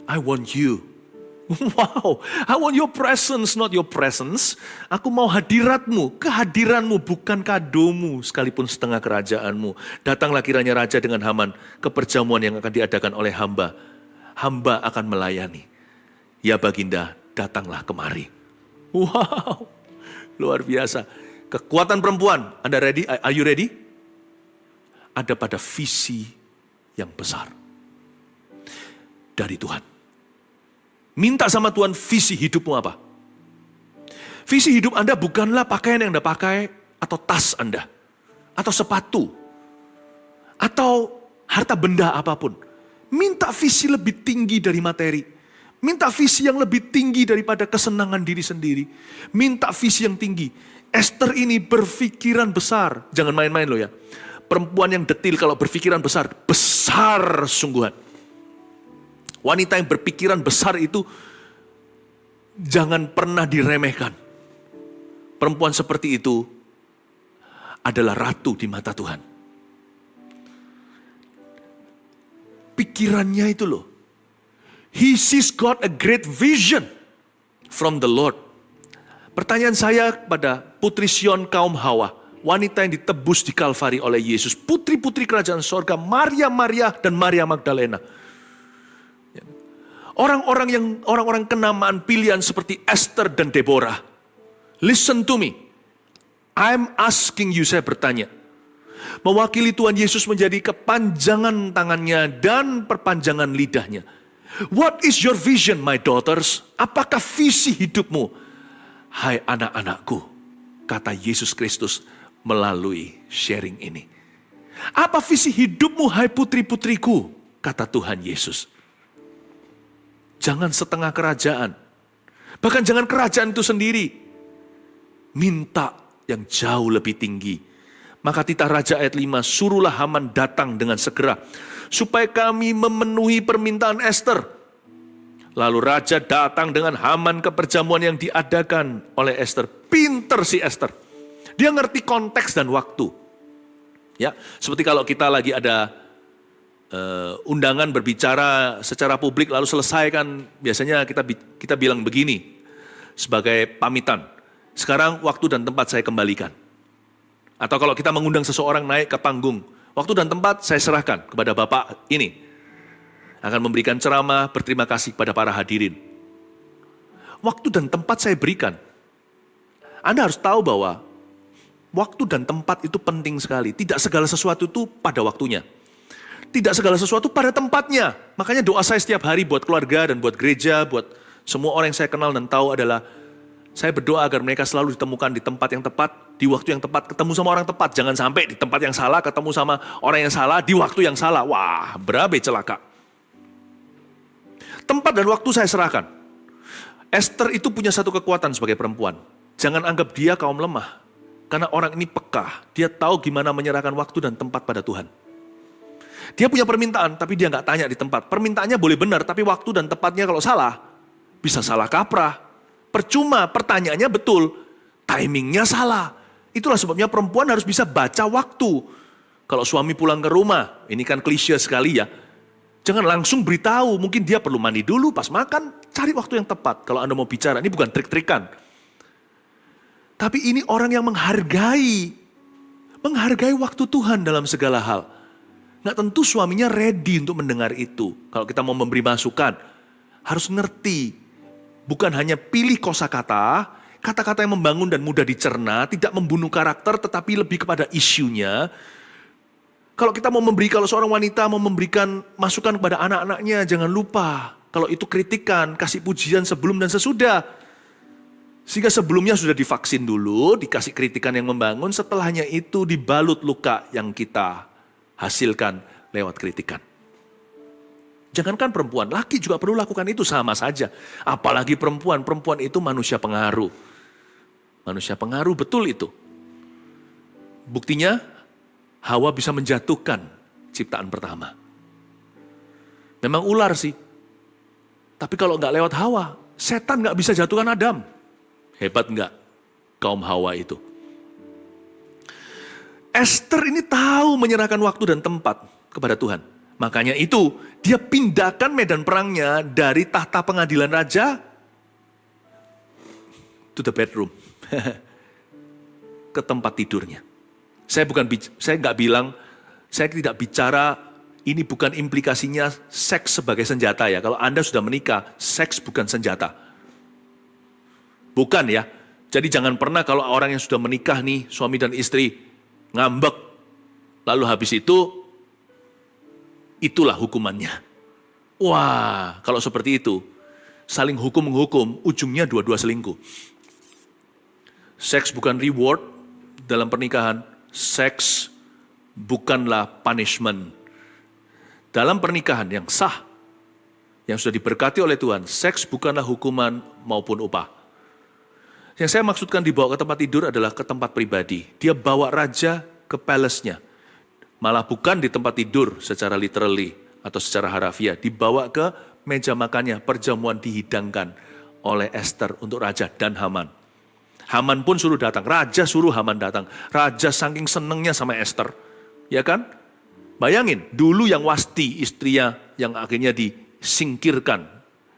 I want you. Wow, I want your presence, not your presence. Aku mau hadiratmu, kehadiranmu bukan kadomu sekalipun setengah kerajaanmu. Datanglah kiranya Raja dengan Haman ke perjamuan yang akan diadakan oleh hamba. Hamba akan melayani. Ya Baginda, datanglah kemari. Wow, luar biasa. Kekuatan perempuan, Anda ready? Are you ready? Ada pada visi yang besar dari Tuhan. Minta sama Tuhan, visi hidupmu apa? Visi hidup Anda bukanlah pakaian yang Anda pakai, atau tas Anda, atau sepatu, atau harta benda apapun. Minta visi lebih tinggi dari materi. Minta visi yang lebih tinggi daripada kesenangan diri sendiri. Minta visi yang tinggi. Esther ini berpikiran besar. Jangan main-main loh ya. Perempuan yang detil kalau berpikiran besar, besar sungguhan. Wanita yang berpikiran besar itu jangan pernah diremehkan. Perempuan seperti itu adalah ratu di mata Tuhan. Pikirannya itu loh. He sees God a great vision from the Lord. Pertanyaan saya kepada putri Sion kaum Hawa, wanita yang ditebus di Kalvari oleh Yesus, putri-putri kerajaan sorga, Maria dan Maria Magdalena. Orang-orang kenamaan pilihan seperti Esther dan Deborah. Listen to me. I'm asking you, saya bertanya. Mewakili Tuhan Yesus menjadi kepanjangan tangannya dan perpanjangan lidahnya. What is your vision, my daughters? Apakah visi hidupmu? Hai anak-anakku, kata Yesus Kristus melalui sharing ini. Apa visi hidupmu, hai putri-putriku? Kata Tuhan Yesus. Jangan setengah kerajaan. Bahkan jangan kerajaan itu sendiri. Minta yang jauh lebih tinggi. Maka titah Raja ayat 5, suruhlah Haman datang dengan segera, supaya kami memenuhi permintaan Esther. Lalu Raja datang dengan Haman ke perjamuan yang diadakan oleh Esther. Pinter si Esther. Dia ngerti konteks dan waktu. Ya, seperti kalau kita lagi ada undangan berbicara secara publik, lalu selesai kan biasanya kita bilang begini, sebagai pamitan. Sekarang waktu dan tempat saya kembalikan. Atau kalau kita mengundang seseorang naik ke panggung, waktu dan tempat saya serahkan kepada Bapak ini. Akan memberikan ceramah, berterima kasih kepada para hadirin. Waktu dan tempat saya berikan. Anda harus tahu bahwa waktu dan tempat itu penting sekali. Tidak segala sesuatu itu pada waktunya. Tidak segala sesuatu pada tempatnya. Makanya doa saya setiap hari buat keluarga dan buat gereja, buat semua orang yang saya kenal dan tahu adalah, saya berdoa agar mereka selalu ditemukan di tempat yang tepat, di waktu yang tepat, ketemu sama orang tepat. Jangan sampai di tempat yang salah, ketemu sama orang yang salah, di waktu yang salah. Wah, berabe celaka. Tempat dan waktu saya serahkan. Esther itu punya satu kekuatan sebagai perempuan. Jangan anggap dia kaum lemah. Karena orang ini peka. Dia tahu gimana menyerahkan waktu dan tempat pada Tuhan. Dia punya permintaan, tapi dia nggak tanya di tempat. Permintaannya boleh benar, tapi waktu dan tempatnya kalau salah, bisa salah kaprah. Percuma, pertanyaannya betul, timingnya salah. Itulah sebabnya perempuan harus bisa baca waktu. Kalau suami pulang ke rumah, ini kan klise sekali ya. Jangan langsung beritahu, mungkin dia perlu mandi dulu pas makan, cari waktu yang tepat. Kalau Anda mau bicara, ini bukan trik-trikan. Tapi ini orang yang menghargai waktu Tuhan dalam segala hal. Nggak tentu suaminya ready untuk mendengar itu. Kalau kita mau memberi masukan, harus ngerti. Bukan hanya pilih kosakata, kata-kata yang membangun dan mudah dicerna, tidak membunuh karakter tetapi lebih kepada isunya. Kalau kita mau kalau seorang wanita mau memberikan masukan kepada anak-anaknya, jangan lupa. Kalau itu kritikan, kasih pujian sebelum dan sesudah. Sehingga sebelumnya sudah divaksin dulu, dikasih kritikan yang membangun, setelahnya itu dibalut luka yang kita hasilkan lewat kritikan. Jangankan perempuan, laki juga perlu lakukan itu sama saja. Apalagi perempuan itu manusia pengaruh. Manusia pengaruh, betul itu. Buktinya, Hawa bisa menjatuhkan ciptaan pertama. Memang ular sih. Tapi kalau nggak lewat Hawa, setan nggak bisa jatuhkan Adam. Hebat nggak kaum Hawa itu? Esther ini tahu menyerahkan waktu dan tempat kepada Tuhan. Makanya itu, dia pindahkan medan perangnya dari tahta pengadilan raja to the bedroom. Ke tempat tidurnya. Saya tidak bicara, ini bukan implikasinya seks sebagai senjata ya. Kalau Anda sudah menikah, seks bukan senjata. Bukan ya. Jadi jangan pernah kalau orang yang sudah menikah nih, suami dan istri, ngambek. Lalu habis itu, itulah hukumannya. Wah, kalau seperti itu, saling hukum-menghukum, ujungnya dua-dua selingkuh. Seks bukan reward dalam pernikahan, seks bukanlah punishment. Dalam pernikahan yang sah, yang sudah diberkati oleh Tuhan, seks bukanlah hukuman maupun upah. Yang saya maksudkan dibawa ke tempat tidur adalah ke tempat pribadi. Dia bawa raja ke palace-nya. Malah bukan di tempat tidur secara literally atau secara harafiah. Dibawa ke meja makannya, perjamuan dihidangkan oleh Esther untuk raja dan Haman. Haman pun suruh datang, raja suruh Haman datang. Raja saking senengnya sama Esther. Ya kan? Bayangin, dulu yang Wasti istrinya yang akhirnya disingkirkan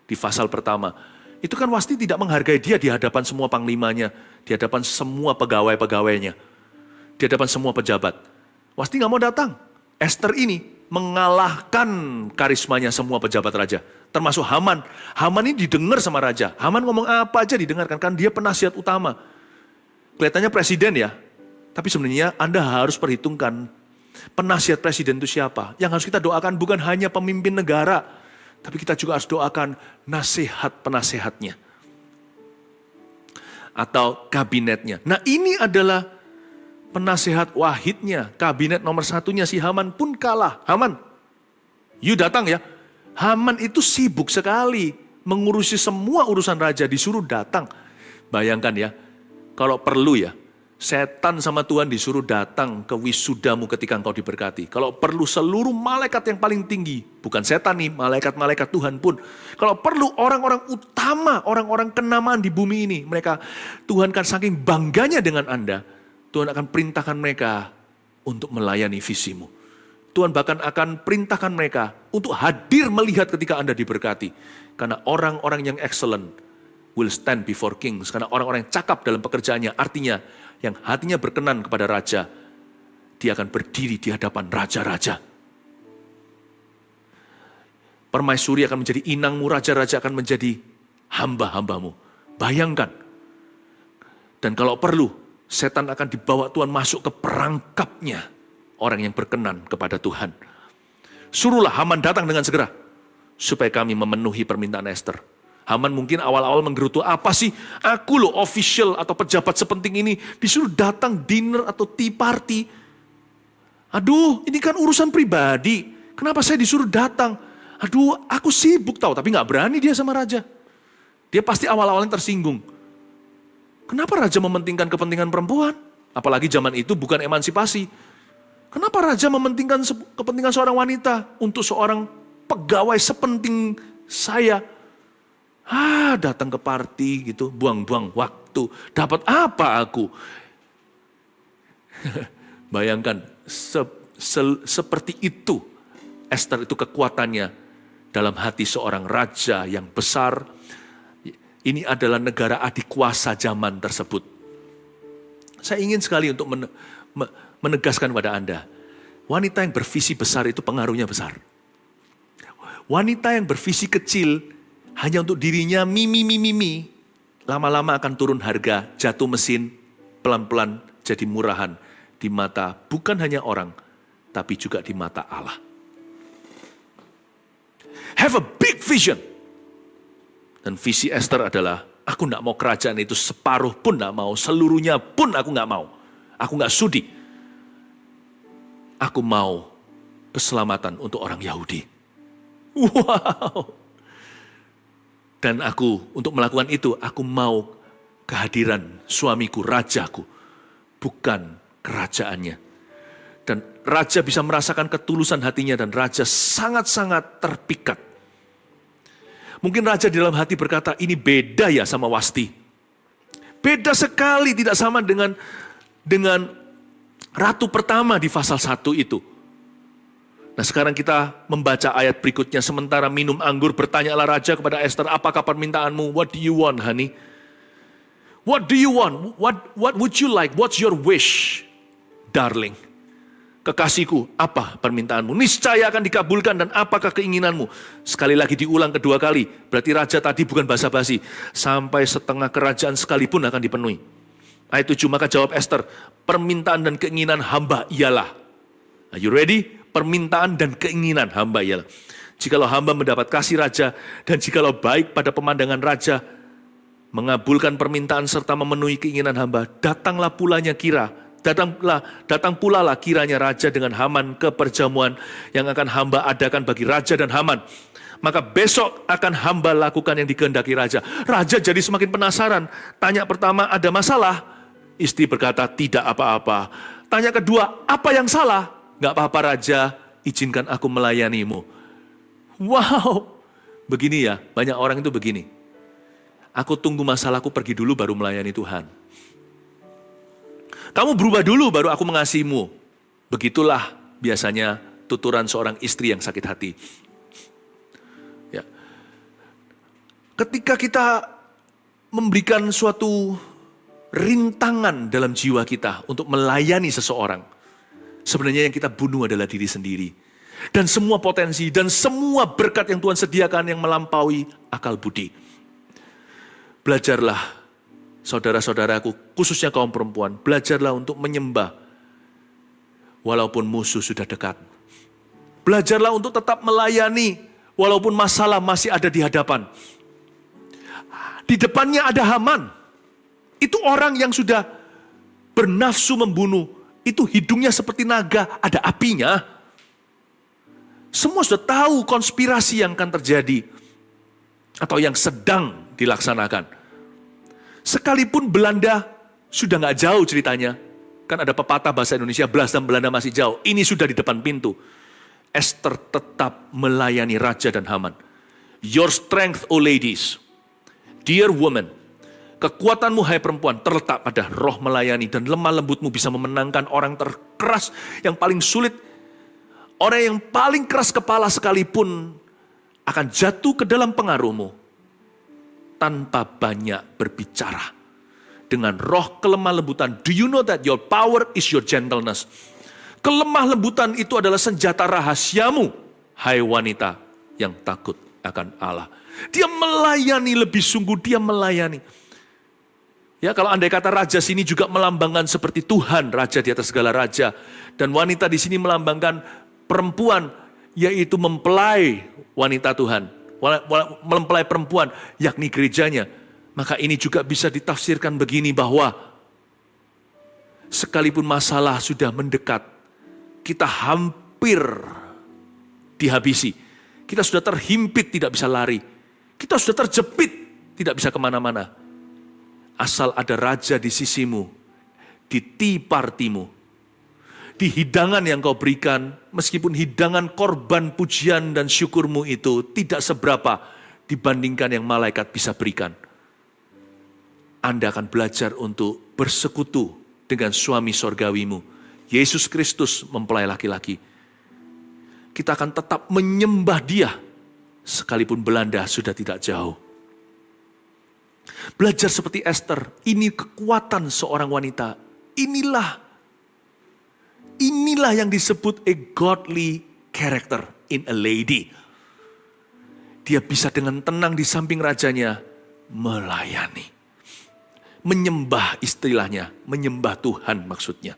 di pasal pertama. Itu kan Wasti tidak menghargai dia di hadapan semua panglimanya, di hadapan semua pegawai-pegawainya, di hadapan semua pejabat. Wasti nggak mau datang. Esther ini mengalahkan karismanya semua pejabat raja, termasuk Haman. Haman ini didengar sama raja. Haman ngomong apa aja didengarkan, kan dia penasihat utama. Kelihatannya presiden ya, tapi sebenarnya Anda harus perhitungkan penasihat presiden itu siapa. Yang harus kita doakan bukan hanya pemimpin negara, tapi kita juga harus doakan nasihat penasehatnya. Atau kabinetnya. Nah ini adalah penasehat wahidnya. Kabinet nomor satunya si Haman pun kalah. Haman, you datang ya. Haman itu sibuk sekali. Mengurusi semua urusan raja, disuruh datang. Bayangkan ya, kalau perlu ya, setan sama Tuhan disuruh datang ke wisudamu ketika engkau diberkati. Kalau perlu seluruh malaikat yang paling tinggi, bukan setan nih, malaikat-malaikat Tuhan pun. Kalau perlu orang-orang utama, orang-orang kenamaan di bumi ini, mereka, Tuhan kan saking bangganya dengan Anda, Tuhan akan perintahkan mereka untuk melayani visimu. Tuhan bahkan akan perintahkan mereka untuk hadir melihat ketika Anda diberkati. Karena orang-orang yang excellent will stand before kings. Karena orang-orang yang cakap dalam pekerjaannya, artinya yang hatinya berkenan kepada raja, dia akan berdiri di hadapan raja-raja. Permaisuri akan menjadi inangmu, raja-raja akan menjadi hamba-hambamu. Bayangkan. Dan kalau perlu, setan akan dibawa Tuhan masuk ke perangkapnya orang yang berkenan kepada Tuhan. Suruhlah Haman datang dengan segera, supaya kami memenuhi permintaan Esther. Haman mungkin awal-awal menggerutu, apa sih aku loh official atau pejabat sepenting ini disuruh datang dinner atau tea party. Aduh, ini kan urusan pribadi. Kenapa saya disuruh datang? Aduh, aku sibuk tahu, tapi nggak berani dia sama raja. Dia pasti awal-awalnya tersinggung. Kenapa raja mementingkan kepentingan perempuan? Apalagi zaman itu bukan emansipasi. Kenapa raja mementingkan kepentingan seorang wanita untuk seorang pegawai sepenting saya? Datang ke party gitu, buang-buang waktu. Dapat apa aku? Bayangkan, seperti itu Esther itu kekuatannya dalam hati seorang raja yang besar. Ini adalah negara adikuasa zaman tersebut. Saya ingin sekali untuk menegaskan pada Anda, wanita yang bervisi besar itu pengaruhnya besar. Wanita yang bervisi kecil hanya untuk dirinya mimi, lama-lama akan turun harga, jatuh mesin, pelan-pelan jadi murahan di mata bukan hanya orang, tapi juga di mata Allah. Have a big vision. Dan visi Esther adalah, aku gak mau kerajaan itu separuh pun gak mau, seluruhnya pun aku gak mau. Aku gak sudi. Aku mau keselamatan untuk orang Yahudi. Wow. Dan aku, untuk melakukan itu, aku mau kehadiran suamiku, rajaku, bukan kerajaannya. Dan raja bisa merasakan ketulusan hatinya dan raja sangat-sangat terpikat. Mungkin raja di dalam hati berkata, ini beda ya sama Wasti. Beda sekali, tidak sama dengan ratu pertama di pasal 1 itu. Nah sekarang kita membaca ayat berikutnya. Sementara minum anggur, bertanyalah raja kepada Esther, apakah permintaanmu? What do you want, honey? What do you want? What would you like? What's your wish, darling? kekasihku, apa permintaanmu? Niscaya akan dikabulkan, dan apakah keinginanmu? Sekali lagi diulang kedua kali. Berarti raja tadi bukan basa-basi. Sampai setengah kerajaan sekalipun akan dipenuhi. Ayat 7, maka jawab Esther, permintaan dan keinginan hamba ialah. Are you ready? Permintaan dan keinginan hamba ialah. Jikalau hamba mendapat kasih raja, dan jikalau baik pada pemandangan raja, mengabulkan permintaan serta memenuhi keinginan hamba, datang pula lah kiranya raja dengan Haman ke perjamuan yang akan hamba adakan bagi raja dan Haman. Maka besok akan hamba lakukan yang dikehendaki raja. Raja jadi semakin penasaran. Tanya pertama, ada masalah? Istri berkata, tidak apa-apa. Tanya kedua, apa yang salah? Gak apa-apa raja, izinkan aku melayanimu. Wow, begini ya, banyak orang itu begini. Aku tunggu masalahku pergi dulu baru melayani Tuhan. Kamu berubah dulu baru aku mengasihimu. Begitulah biasanya tuturan seorang istri yang sakit hati. Ya. Ketika kita memberikan suatu rintangan dalam jiwa kita untuk melayani seseorang, sebenarnya yang kita bunuh adalah diri sendiri. Dan semua potensi dan semua berkat yang Tuhan sediakan yang melampaui akal budi. Belajarlah, saudara-saudaraku, khususnya kaum perempuan, belajarlah untuk menyembah walaupun musuh sudah dekat. Belajarlah untuk tetap melayani walaupun masalah masih ada di hadapan. Di depannya ada Haman. Itu orang yang sudah bernafsu membunuh. Itu hidungnya seperti naga, ada apinya. Semua sudah tahu konspirasi yang akan terjadi atau yang sedang dilaksanakan. Sekalipun Belanda sudah nggak jauh ceritanya, kan ada pepatah bahasa Indonesia, belas dan Belanda masih jauh. Ini sudah di depan pintu. Esther tetap melayani raja dan Haman. Your strength, O ladies, dear woman, kekuatanmu hai perempuan terletak pada roh melayani, dan lemah lembutmu bisa memenangkan orang terkeras yang paling sulit. Orang yang paling keras kepala sekalipun akan jatuh ke dalam pengaruhmu tanpa banyak berbicara. Dengan roh kelemah lembutan, do you know that your power is your gentleness? Kelemah lembutan itu adalah senjata rahasiamu, hai wanita yang takut akan Allah. Dia melayani lebih sungguh, dia melayani. Ya, kalau andai kata raja sini juga melambangkan seperti Tuhan, raja di atas segala raja. Dan wanita di sini melambangkan perempuan, yaitu mempelai wanita Tuhan. Mempelai perempuan, yakni gerejanya. Maka ini juga bisa ditafsirkan begini bahwa sekalipun masalah sudah mendekat, kita hampir dihabisi. Kita sudah terhimpit, tidak bisa lari. Kita sudah terjepit, tidak bisa kemana-mana. Asal ada raja di sisimu, di tea partimu, di hidangan yang kau berikan, meskipun hidangan korban pujian dan syukurmu itu tidak seberapa dibandingkan yang malaikat bisa berikan. Anda akan belajar untuk bersekutu dengan suami sorgawimu, Yesus Kristus mempelai laki-laki. Kita akan tetap menyembah Dia, sekalipun Belanda sudah tidak jauh. Belajar seperti Esther, ini kekuatan seorang wanita. Inilah yang disebut a godly character in a lady. Dia bisa dengan tenang di samping rajanya melayani. Menyembah istilahnya, menyembah Tuhan maksudnya.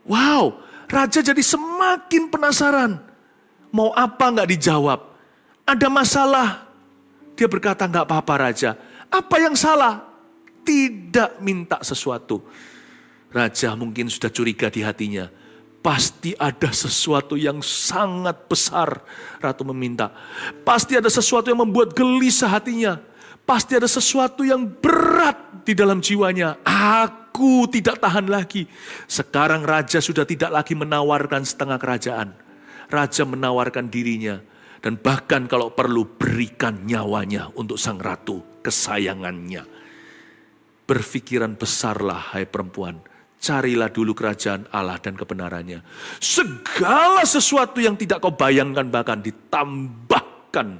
Wow, raja jadi semakin penasaran. Mau apa nggak dijawab. Ada masalah. Dia berkata, nggak apa-apa raja. Apa yang salah? Tidak minta sesuatu. Raja mungkin sudah curiga di hatinya. Pasti ada sesuatu yang sangat besar Ratu meminta. Pasti ada sesuatu yang membuat gelisah hatinya. Pasti ada sesuatu yang berat di dalam jiwanya. Aku tidak tahan lagi. Sekarang raja sudah tidak lagi menawarkan setengah kerajaan. Raja menawarkan dirinya. Dan bahkan kalau perlu berikan nyawanya untuk sang ratu kesayangannya. Berpikiran besarlah hai perempuan. Carilah dulu kerajaan Allah dan kebenarannya. Segala sesuatu yang tidak kau bayangkan bahkan ditambahkan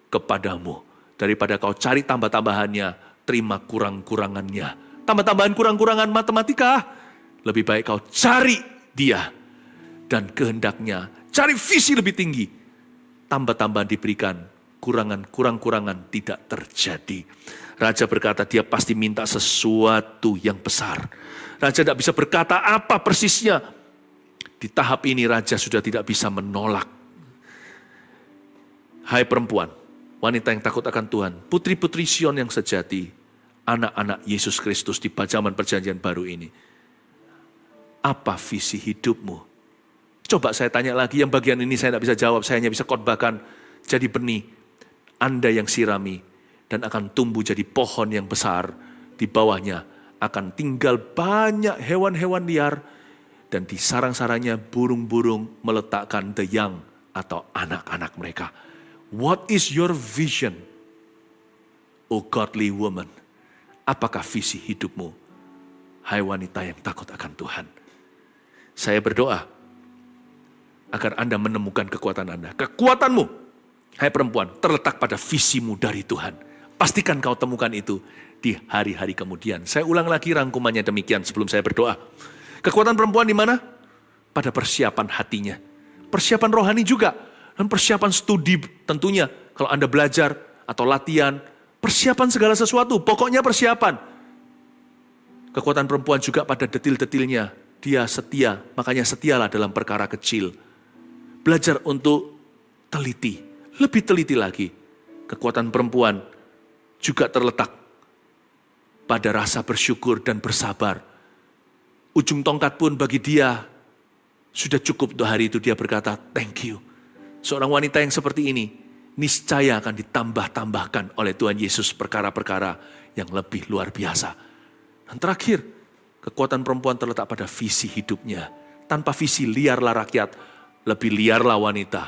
kepadamu. Daripada kau cari tambah-tambahannya, terima kurang-kurangannya. Tambah-tambahan kurang-kurangan matematika. Lebih baik kau cari Dia. dan kehendaknya. Cari visi lebih tinggi. Tambah-tambahan diberikan, kurang-kurangan tidak terjadi. Raja berkata dia pasti minta sesuatu yang besar. Raja tidak bisa berkata apa persisnya. Di tahap ini raja sudah tidak bisa menolak. Hai perempuan, wanita yang takut akan Tuhan, putri-putri Sion yang sejati, anak-anak Yesus Kristus di zaman perjanjian baru ini. Apa visi hidupmu? Coba saya tanya lagi, yang bagian ini saya tidak bisa jawab, saya hanya bisa khotbahkan. Jadi benih, Anda yang sirami, dan akan tumbuh jadi pohon yang besar. Di bawahnya akan tinggal banyak hewan-hewan liar, dan di sarang-sarangnya burung-burung meletakkan the young atau anak-anak mereka. What is your vision, O godly woman? Apakah visi hidupmu, hai wanita yang takut akan Tuhan? Saya berdoa agar Anda menemukan kekuatan Anda. Kekuatanmu, hai perempuan, terletak pada visimu dari Tuhan. Pastikan kau temukan itu di hari-hari kemudian. Saya ulang lagi rangkumannya demikian sebelum saya berdoa. Kekuatan perempuan di mana? Pada persiapan hatinya. Persiapan rohani juga. Dan persiapan studi tentunya. Kalau Anda belajar atau latihan, persiapan segala sesuatu. Pokoknya persiapan. Kekuatan perempuan juga pada detil-detilnya. Dia setia, makanya setialah dalam perkara kecil. Belajar untuk teliti, lebih teliti lagi. Kekuatan perempuan juga terletak pada rasa bersyukur dan bersabar. Ujung tongkat pun bagi dia sudah cukup untuk hari itu dia berkata, thank you. Seorang wanita yang seperti ini, niscaya akan ditambah-tambahkan oleh Tuhan Yesus perkara-perkara yang lebih luar biasa. Dan terakhir, kekuatan perempuan terletak pada visi hidupnya. Tanpa visi liarlah rakyat, lebih liarlah wanita.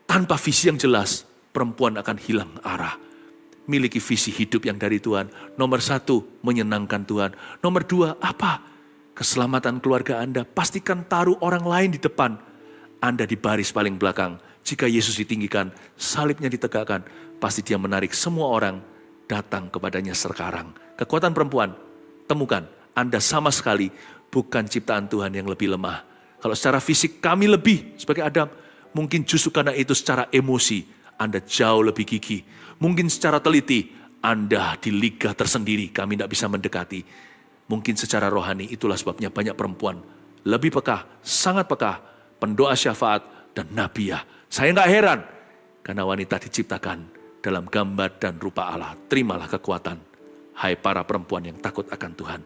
Tanpa visi yang jelas, perempuan akan hilang arah. Miliki visi hidup yang dari Tuhan. Nomor 1, menyenangkan Tuhan. Nomor 2, apa? Keselamatan keluarga Anda. Pastikan taruh orang lain di depan. Anda di baris paling belakang. Jika Yesus ditinggikan, salibnya ditegakkan, pasti dia menarik semua orang datang kepadanya sekarang. Kekuatan perempuan, temukan, Anda sama sekali bukan ciptaan Tuhan yang lebih lemah. Kalau secara fisik kami lebih sebagai Adam, mungkin justru karena itu secara emosi Anda jauh lebih gigih. Mungkin secara teliti Anda di liga tersendiri, kami tidak bisa mendekati. Mungkin secara rohani itulah sebabnya banyak perempuan lebih peka, sangat peka, pendoa syafaat dan nabiah. Saya nggak heran karena wanita diciptakan dalam gambar dan rupa Allah. Terimalah kekuatan, hai para perempuan yang takut akan Tuhan.